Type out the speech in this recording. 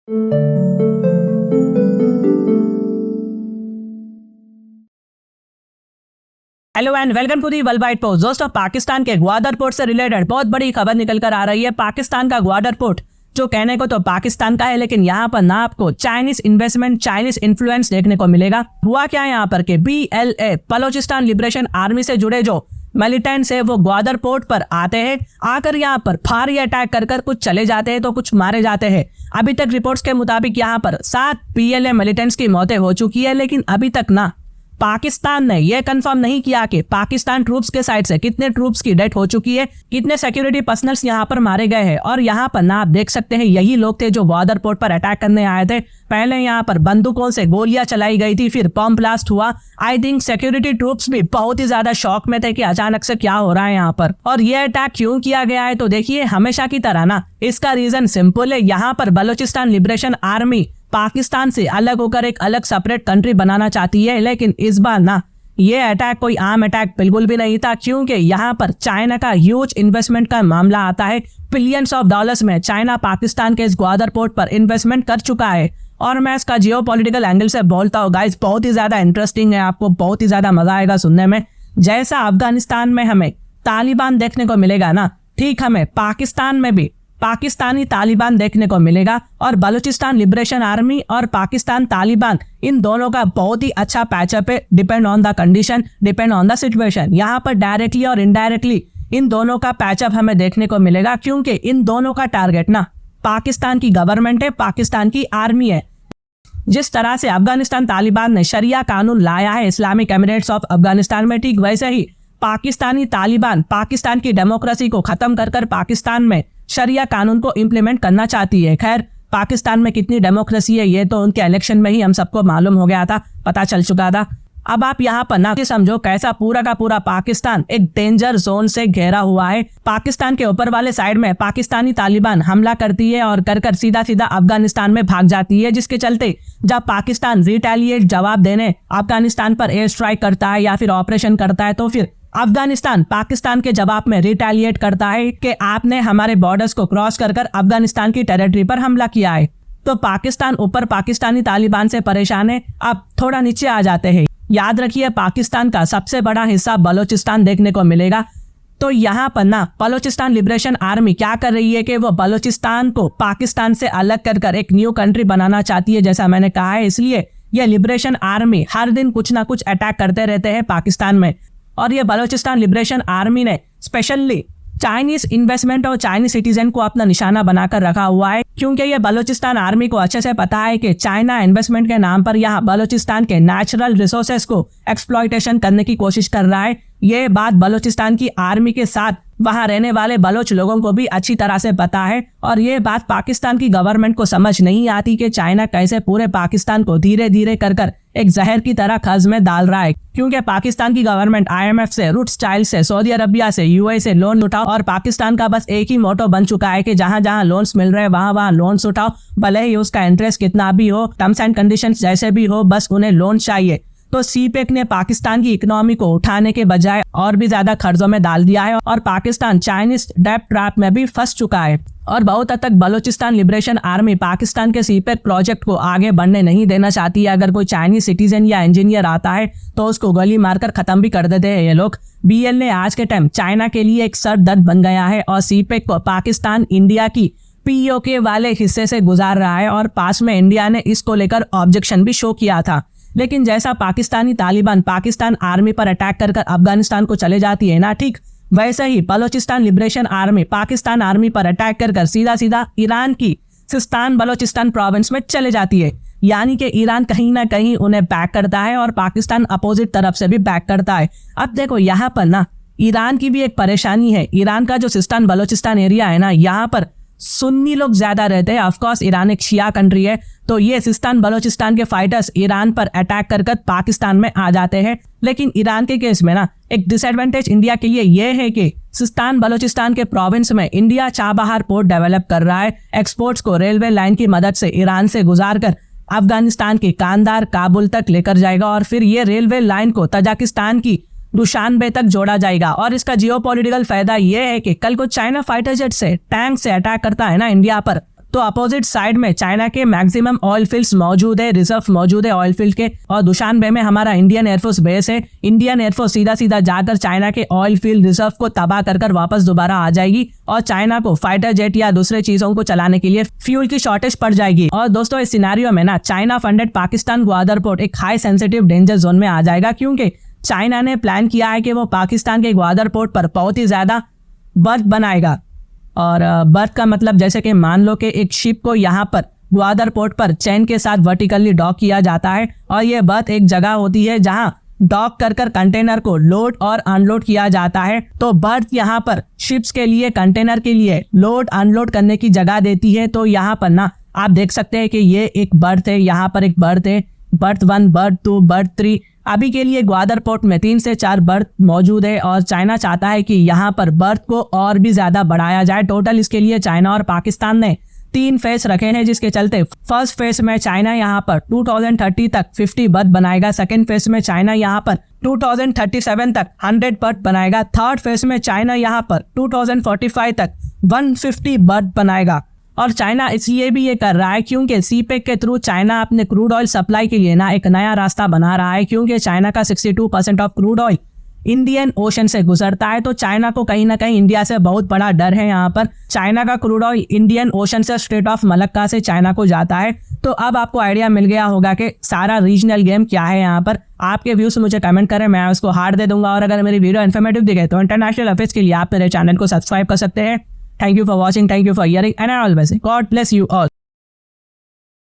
Hello and welcome to the worldwide post. दोस्तों, पाकिस्तान के Gwadar port से रिलेटेड बहुत बड़ी खबर निकल कर आ रही है। पाकिस्तान का ग्वादर पोर्ट जो कहने को तो पाकिस्तान का है, लेकिन यहाँ पर ना आपको चाइनीज इन्वेस्टमेंट, चाइनीज इन्फ्लुएंस देखने को मिलेगा। हुआ क्या है यहाँ पर कि BLA बलोचिस्तान लिबरेशन आर्मी से जुड़े जो मिलिटेंट्स है वो ग्वादर पोर्ट पर आते हैं। आकर यहाँ पर फायरिंग अटैक कर कुछ चले जाते हैं तो कुछ मारे जाते हैं। अभी तक रिपोर्ट्स के मुताबिक यहाँ पर 7 BLA मिलिटेंट्स की मौतें हो चुकी है, लेकिन अभी तक ना पाकिस्तान ने यह कंफर्म नहीं किया कि पाकिस्तान ट्रूप्स के साइड से कितने ट्रूप्स की डेथ हो चुकी है, कितने सिक्योरिटी पर्सनल्स यहाँ पर मारे गए हैं। और यहाँ पर ना आप देख सकते हैं यही लोग थे जो ग्वादर पोर्ट पर अटैक करने आए थे। पहले यहाँ पर बंदूकों से गोलियां चलाई गई थी, फिर बम ब्लास्ट हुआ। आई थिंक सिक्योरिटी ट्रूप्स भी बहुत ही ज्यादा शॉक में थे कि अचानक से क्या हो रहा है यहाँ पर, और ये अटैक क्यों किया गया है। तो देखिए, हमेशा की तरह ना इसका रीजन सिंपल है। यहाँ पर बलोचिस्तान लिबरेशन आर्मी पाकिस्तान से अलग होकर एक अलग सेपरेट कंट्री बनाना चाहती है, लेकिन इस बार ना ये अटैक कोई आम अटैक बिल्कुल भी नहीं था, क्योंकि यहाँ पर चाइना का ह्यूज इन्वेस्टमेंट का मामला आता है। बिलियंस ऑफ डॉलर्स में चाइना पाकिस्तान के इस ग्वादर पोर्ट पर इन्वेस्टमेंट कर चुका है। और मैं इसका जियोपॉलिटिकल एंगल से बोलता हूँ गाइस, बहुत ही ज्यादा इंटरेस्टिंग है, आपको बहुत ही ज्यादा मजा आएगा सुनने में। जैसा अफगानिस्तान में हमें तालिबान देखने को मिलेगा ना, ठीक हमें पाकिस्तान में भी पाकिस्तानी तालिबान देखने को मिलेगा। और बलूचिस्तान लिबरेशन आर्मी और पाकिस्तान तालिबान, इन दोनों का बहुत ही अच्छा पैचअप है। Depend on the condition, depend on the situation. यहाँ पर डायरेक्टली और इनडायरेक्टली इन दोनों का पैचअप हमें देखने को मिलेगा, क्योंकि इन दोनों का टारगेट ना पाकिस्तान की गवर्नमेंट है, पाकिस्तान की आर्मी है। जिस तरह से अफगानिस्तान तालिबान ने शरिया कानून लाया है इस्लामिक एमिरेट्स ऑफ अफगानिस्तान में, ठीक वैसे ही पाकिस्तानी तालिबान पाकिस्तान की डेमोक्रेसी को खत्म कर पाकिस्तान में शरिया कानून को इम्प्लीमेंट करना चाहती है। खैर, पाकिस्तान में कितनी डेमोक्रेसी है ये तो उनके इलेक्शन में ही हम सबको मालूम हो गया था, पता चल चुका था। अब आप यहाँ पर ना समझो कैसा पूरा का पूरा पाकिस्तान एक डेंजर जोन से घेरा हुआ है। पाकिस्तान के ऊपर वाले साइड में पाकिस्तानी तालिबान हमला करती है और कर सीधा सीधा अफगानिस्तान में भाग जाती है, जिसके चलते जब पाकिस्तान रिटेलिएट जवाब देने अफगानिस्तान पर एयर स्ट्राइक करता है या फिर ऑपरेशन करता है, तो फिर अफगानिस्तान पाकिस्तान के जवाब में रिटेलिएट करता है कि आपने हमारे बॉर्डर्स को क्रॉस कर अफगानिस्तान की टेरिटरी पर हमला किया है। तो पाकिस्तान ऊपर पाकिस्तानी तालिबान से परेशान है। अब थोड़ा नीचे आ जाते हैं। याद रखिए, पाकिस्तान का सबसे बड़ा हिस्सा बलोचिस्तान देखने को मिलेगा। तो यहाँ पर ना बलोचिस्तान लिबरेशन आर्मी क्या कर रही है कि वो बलोचिस्तान को पाकिस्तान से अलग कर एक न्यू कंट्री बनाना चाहती है, जैसा मैंने कहा है। इसलिए यह लिबरेशन आर्मी हर दिन कुछ ना कुछ अटैक करते रहते हैं पाकिस्तान में। और ये बलोचिस्तान लिबरेशन आर्मी ने स्पेशली चाइनीज इन्वेस्टमेंट और चाइनीज सिटीजन को अपना निशाना बनाकर रखा हुआ है, क्योंकि ये बलोचिस्तान आर्मी को अच्छे से पता है कि चाइना इन्वेस्टमेंट के नाम पर यहाँ बलोचिस्तान के नेचुरल रिसोर्सेस को एक्सप्लॉइटेशन करने की कोशिश कर रहा है। ये बात बलोचिस्तान की आर्मी के साथ वहां रहने वाले बलोच लोगों को भी अच्छी तरह से पता है। और ये बात पाकिस्तान की गवर्नमेंट को समझ नहीं आती कि चाइना कैसे पूरे पाकिस्तान को धीरे धीरे कर एक जहर की तरह खज में डाल रहा है, क्योंकि पाकिस्तान की गवर्नमेंट IMF से, रूट स्टाइल से, सऊदी अरबिया से, UAE से लोन उठाओ। और पाकिस्तान का बस एक ही मोटो बन चुका है कि जहां जहां लोन्स मिल रहे हैं वहां लोन्स उठाओ, भले ही उसका इंटरेस्ट कितना भी हो, टर्म्स एंड कंडीशंस जैसे भी हो, बस उन्हें लोन चाहिए। तो CPEC ने पाकिस्तान की इकोनॉमी को उठाने के बजाय और भी ज्यादा कर्जों में डाल दिया है, और पाकिस्तान चाइनीज डेब्ट ट्रैप में भी फंस चुका है। और बहुत हद तक बलोचिस्तान लिबरेशन आर्मी पाकिस्तान के CPEC प्रोजेक्ट को आगे बढ़ने नहीं देना चाहती है। अगर कोई चाइनीज सिटीजन या इंजीनियर आता है तो उसको गोली मारकर खत्म भी कर देते हैं ये लोग। BLA आज के टाइम चाइना के लिए एक सर दर्द बन गया है, और CPEC को पाकिस्तान इंडिया की POK वाले हिस्से से गुजार रहा है। और पास में इंडिया ने इसको लेकर ऑब्जेक्शन भी शो किया था। लेकिन जैसा पाकिस्तानी तालिबान पाकिस्तान आर्मी पर अटैक कर अफगानिस्तान को चले जाती है ना, ठीक वैसे ही Balochistan liberation army Pakistan army पर अटैक कर सीधा सीधा ईरान की सिस्तान बलोचिस्तान प्रोविंस में चले जाती है। यानी कि ईरान कहीं ना कहीं उन्हें बैक करता है और पाकिस्तान अपोजिट तरफ से भी बैक करता है। अब देखो, यहाँ पर ना ईरान की भी एक परेशानी है। ईरान का जो सिस्तान बलोचिस्तान एरिया है ना, यहाँ पर सुन्नी लोग ज्यादा रहते हैं। ऑफकोर्स ईरान एक शिया कंट्री है, तो ये सिस्तान बलोचिस्तान के फाइटर्स ईरान पर अटैक कर पाकिस्तान में आ जाते हैं। लेकिन ईरान के केस में ना एक डिसएडवांटेज इंडिया के लिए ये है कि सिस्तान बलोचिस्तान के प्रोविंस में इंडिया चाबहार पोर्ट डेवलप कर रहा है। एक्सपोर्ट्स को रेलवे लाइन की मदद से ईरान से गुजार कर अफगानिस्तान के कांदार, काबुल तक लेकर जाएगा, और फिर ये रेलवे लाइन को तजाकिस्तान की दुशानबे तक जोड़ा जाएगा। और इसका जियोपॉलिटिकल फायदा ये है कि कल को चाइना फाइटर जेट से, टैंक से अटैक करता है ना इंडिया पर, तो अपोजिट साइड में चाइना के मैक्सिमम ऑयल फील्ड्स मौजूद है, रिजर्व मौजूद है ऑयल फील्ड के। और दुशानबे में हमारा इंडियन एयरफोर्स बेस है। इंडियन एयरफोर्स सीधा सीधा जाकर चाइना के ऑयल फील्ड रिजर्व को तबाह कर वापस दोबारा आ जाएगी और चाइना को फाइटर जेट या दूसरे चीजों को चलाने के लिए फ्यूल की शॉर्टेज पड़ जाएगी। और दोस्तों इस सिनेरियो में ना China funded Pakistan Gwadar port एक हाई सेंसिटिव डेंजर जोन में आ जाएगा, क्योंकि चाइना ने प्लान किया है कि वो पाकिस्तान के ग्वादर पोर्ट पर बहुत ही ज्यादा बर्थ बनाएगा। और बर्थ का मतलब जैसे कि मान लो कि एक शिप को यहाँ पर ग्वादर पोर्ट पर चैन के साथ वर्टिकली डॉक किया जाता है और ये बर्थ एक जगह होती है जहाँ डॉक कर कंटेनर को लोड और अनलोड किया जाता है। तो बर्थ यहाँ पर शिप्स के लिए, कंटेनर के लिए लोड अनलोड करने की जगह देती है। तो यहाँ पर ना आप देख सकते हैं कि ये एक बर्थ है, यहाँ पर एक बर्थ है, बर्थ 1, बर्थ 2, बर्थ 3। अभी के लिए ग्वादर पोर्ट में 3 से 4 बर्थ मौजूद है और चाइना चाहता है कि यहाँ पर बर्थ को और भी ज्यादा बढ़ाया जाए। टोटल इसके लिए चाइना और पाकिस्तान ने 3 फेज रखे हैं, जिसके चलते फर्स्ट फेज में चाइना यहाँ पर 2030 तक 50 बर्थ बनाएगा। सेकेंड फेज में चाइना यहाँ पर 2037 तक 100 बर्थ बनाएगा। थर्ड फेज में चाइना यहाँ पर 2045 तक 150 बर्थ बनाएगा। और चाइना इसलिए भी ये कर रहा है क्योंकि सीपेक के थ्रू चाइना अपने क्रूड ऑयल सप्लाई के लिए ना एक नया रास्ता बना रहा है, क्योंकि चाइना का 62% of crude oil Indian ocean से गुजरता है। तो चाइना को कहीं ना कहीं इंडिया से बहुत बड़ा डर है। यहाँ पर चाइना का क्रूड ऑयल इंडियन ओशन से स्ट्रेट ऑफ मलक्का से चाइना को जाता है। तो अब आपको आइडिया मिल गया होगा कि सारा रीजनल गेम क्या है। यहाँ पर आपके व्यूज मुझे कमेंट करें, मैं उसको हार्ट दे दूंगा। और अगर मेरी वीडियो इन्फॉर्मेटिव दिखे तो इंटरनेशनल अफेयर्स के लिए आप मेरे चैनल को सब्सक्राइब कर सकते हैं। Thank you for watching. Thank you for hearing. And I always say, God bless you all.